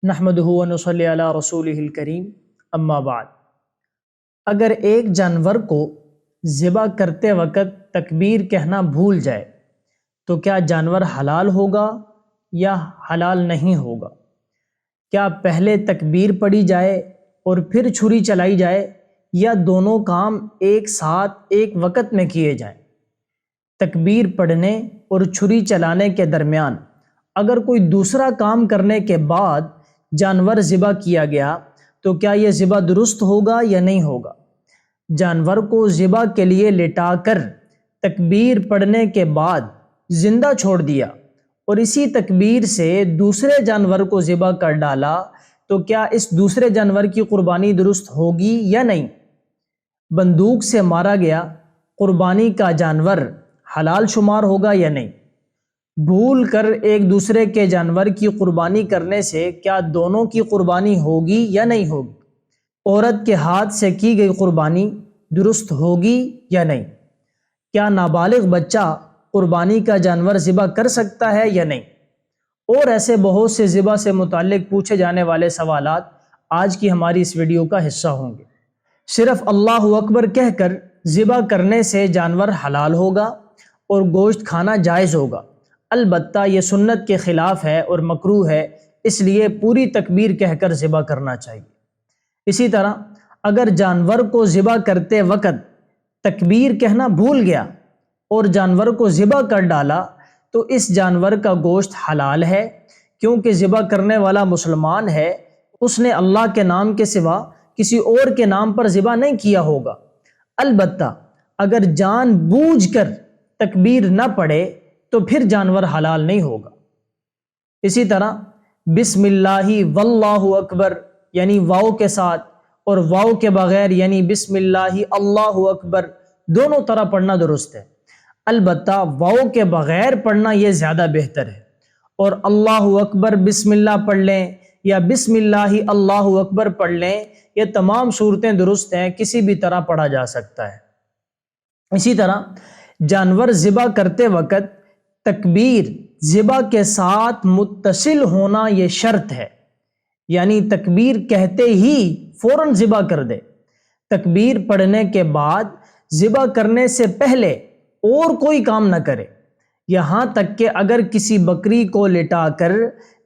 نحمدہ و نصلی علی رسولہ الکریم اما بعد۔ اگر ایک جانور کو ذبح کرتے وقت تکبیر کہنا بھول جائے تو کیا جانور حلال ہوگا یا حلال نہیں ہوگا؟ کیا پہلے تکبیر پڑھی جائے اور پھر چھری چلائی جائے یا دونوں کام ایک ساتھ ایک وقت میں کیے جائیں؟ تکبیر پڑھنے اور چھری چلانے کے درمیان اگر کوئی دوسرا کام کرنے کے بعد جانور ذبح کیا گیا تو کیا یہ ذبح درست ہوگا یا نہیں ہوگا؟ جانور کو ذبح کے لیے لٹا کر تکبیر پڑھنے کے بعد زندہ چھوڑ دیا اور اسی تکبیر سے دوسرے جانور کو ذبح کر ڈالا تو کیا اس دوسرے جانور کی قربانی درست ہوگی یا نہیں؟ بندوق سے مارا گیا قربانی کا جانور حلال شمار ہوگا یا نہیں؟ بھول کر ایک دوسرے کے جانور کی قربانی کرنے سے کیا دونوں کی قربانی ہوگی یا نہیں ہوگی؟ عورت کے ہاتھ سے کی گئی قربانی درست ہوگی یا نہیں؟ کیا نابالغ بچہ قربانی کا جانور ذبح کر سکتا ہے یا نہیں؟ اور ایسے بہت سے ذبح سے متعلق پوچھے جانے والے سوالات آج کی ہماری اس ویڈیو کا حصہ ہوں گے۔ صرف اللہ اکبر کہہ کر ذبح کرنے سے جانور حلال ہوگا اور گوشت کھانا جائز ہوگا، البتہ یہ سنت کے خلاف ہے اور مکروہ ہے، اس لیے پوری تکبیر کہہ کر ذبح کرنا چاہیے۔ اسی طرح اگر جانور کو ذبح کرتے وقت تکبیر کہنا بھول گیا اور جانور کو ذبح کر ڈالا تو اس جانور کا گوشت حلال ہے، کیونکہ ذبح کرنے والا مسلمان ہے، اس نے اللہ کے نام کے سوا کسی اور کے نام پر ذبح نہیں کیا ہوگا۔ البتہ اگر جان بوجھ کر تکبیر نہ پڑھے تو پھر جانور حلال نہیں ہوگا۔ اسی طرح بسم اللہ واللہ اکبر یعنی واو کے ساتھ اور واو کے بغیر یعنی بسم اللہ اللہ اکبر دونوں طرح پڑھنا درست ہے، البتہ واو کے بغیر پڑھنا یہ زیادہ بہتر ہے، اور اللہ اکبر بسم اللہ پڑھ لیں یا بسم اللہ اللہ اکبر پڑھ لیں، یہ تمام صورتیں درست ہیں، کسی بھی طرح پڑھا جا سکتا ہے۔ اسی طرح جانور ذبح کرتے وقت تکبیر ذبح کے ساتھ متصل ہونا یہ شرط ہے، یعنی تکبیر کہتے ہی فوراً ذبح کر دے۔ تکبیر پڑھنے کے بعد ذبح کرنے سے پہلے اور کوئی کام نہ کرے، یہاں تک کہ اگر کسی بکری کو لٹا کر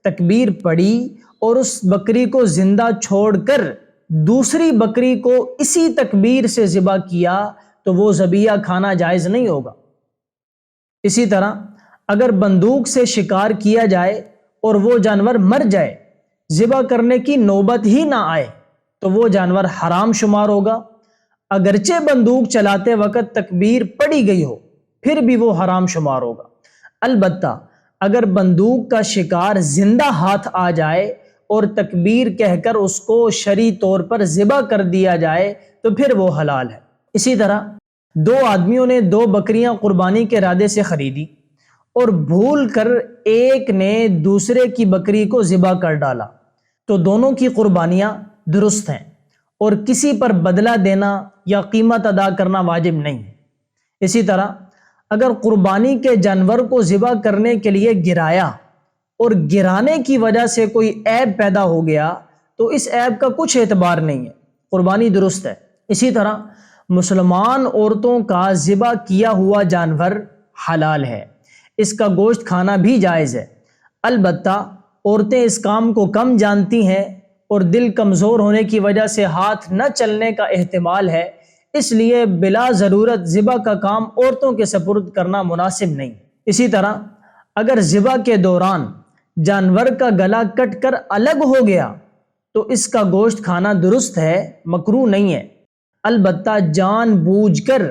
تکبیر پڑھی اور اس بکری کو زندہ چھوڑ کر دوسری بکری کو اسی تکبیر سے ذبح کیا تو وہ ذبیحہ کھانا جائز نہیں ہوگا۔ اسی طرح اگر بندوق سے شکار کیا جائے اور وہ جانور مر جائے، ذبح کرنے کی نوبت ہی نہ آئے تو وہ جانور حرام شمار ہوگا، اگرچہ بندوق چلاتے وقت تکبیر پڑھی گئی ہو پھر بھی وہ حرام شمار ہوگا۔ البتہ اگر بندوق کا شکار زندہ ہاتھ آ جائے اور تکبیر کہہ کر اس کو شرعی طور پر ذبح کر دیا جائے تو پھر وہ حلال ہے۔ اسی طرح دو آدمیوں نے دو بکریاں قربانی کے ارادے سے خریدی اور بھول کر ایک نے دوسرے کی بکری کو ذبح کر ڈالا تو دونوں کی قربانیاں درست ہیں اور کسی پر بدلہ دینا یا قیمت ادا کرنا واجب نہیں ہے۔ اسی طرح اگر قربانی کے جانور کو ذبح کرنے کے لیے گرایا اور گرانے کی وجہ سے کوئی عیب پیدا ہو گیا تو اس عیب کا کچھ اعتبار نہیں ہے، قربانی درست ہے۔ اسی طرح مسلمان عورتوں کا ذبح کیا ہوا جانور حلال ہے، اس کا گوشت کھانا بھی جائز ہے، البتہ عورتیں اس کام کو کم جانتی ہیں اور دل کمزور ہونے کی وجہ سے ہاتھ نہ چلنے کا احتمال ہے، اس لیے بلا ضرورت ذبح کا کام عورتوں کے سپرد کرنا مناسب نہیں۔ اسی طرح اگر ذبح کے دوران جانور کا گلا کٹ کر الگ ہو گیا تو اس کا گوشت کھانا درست ہے، مکروہ نہیں ہے، البتہ جان بوجھ کر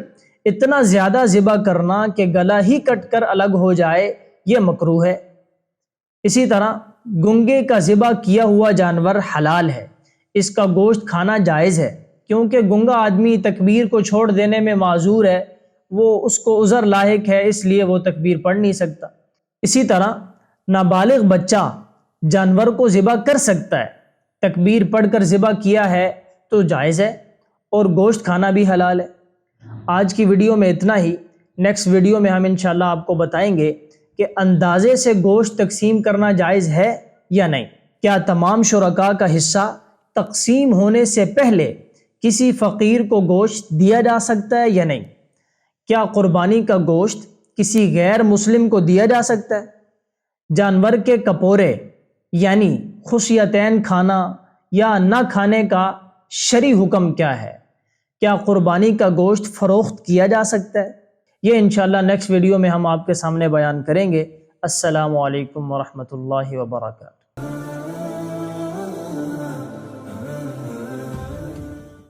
اتنا زیادہ ذبح کرنا کہ گلا ہی کٹ کر الگ ہو جائے یہ مکروہ ہے۔ اسی طرح گنگے کا ذبح کیا ہوا جانور حلال ہے، اس کا گوشت کھانا جائز ہے، کیونکہ گنگا آدمی تکبیر کو چھوڑ دینے میں معذور ہے، وہ اس کو عذر لاحق ہے، اس لیے وہ تکبیر پڑھ نہیں سکتا۔ اسی طرح نابالغ بچہ جانور کو ذبح کر سکتا ہے، تکبیر پڑھ کر ذبح کیا ہے تو جائز ہے اور گوشت کھانا بھی حلال ہے۔ آج کی ویڈیو میں اتنا ہی، نیکسٹ ویڈیو میں ہم انشاءاللہ آپ کو بتائیں گے کہ اندازے سے گوشت تقسیم کرنا جائز ہے یا نہیں۔ کیا تمام شرکاء کا حصہ تقسیم ہونے سے پہلے کسی فقیر کو گوشت دیا جا سکتا ہے یا نہیں؟ کیا قربانی کا گوشت کسی غیر مسلم کو دیا جا سکتا ہے؟ جانور کے کپورے یعنی خصیتین کھانا یا نہ کھانے کا شرعی حکم کیا ہے؟ کیا قربانی کا گوشت فروخت کیا جا سکتا ہے؟ یہ انشاءاللہ نیکسٹ ویڈیو میں ہم آپ کے سامنے بیان کریں گے۔ السلام علیکم ورحمۃ اللہ وبرکاتہ۔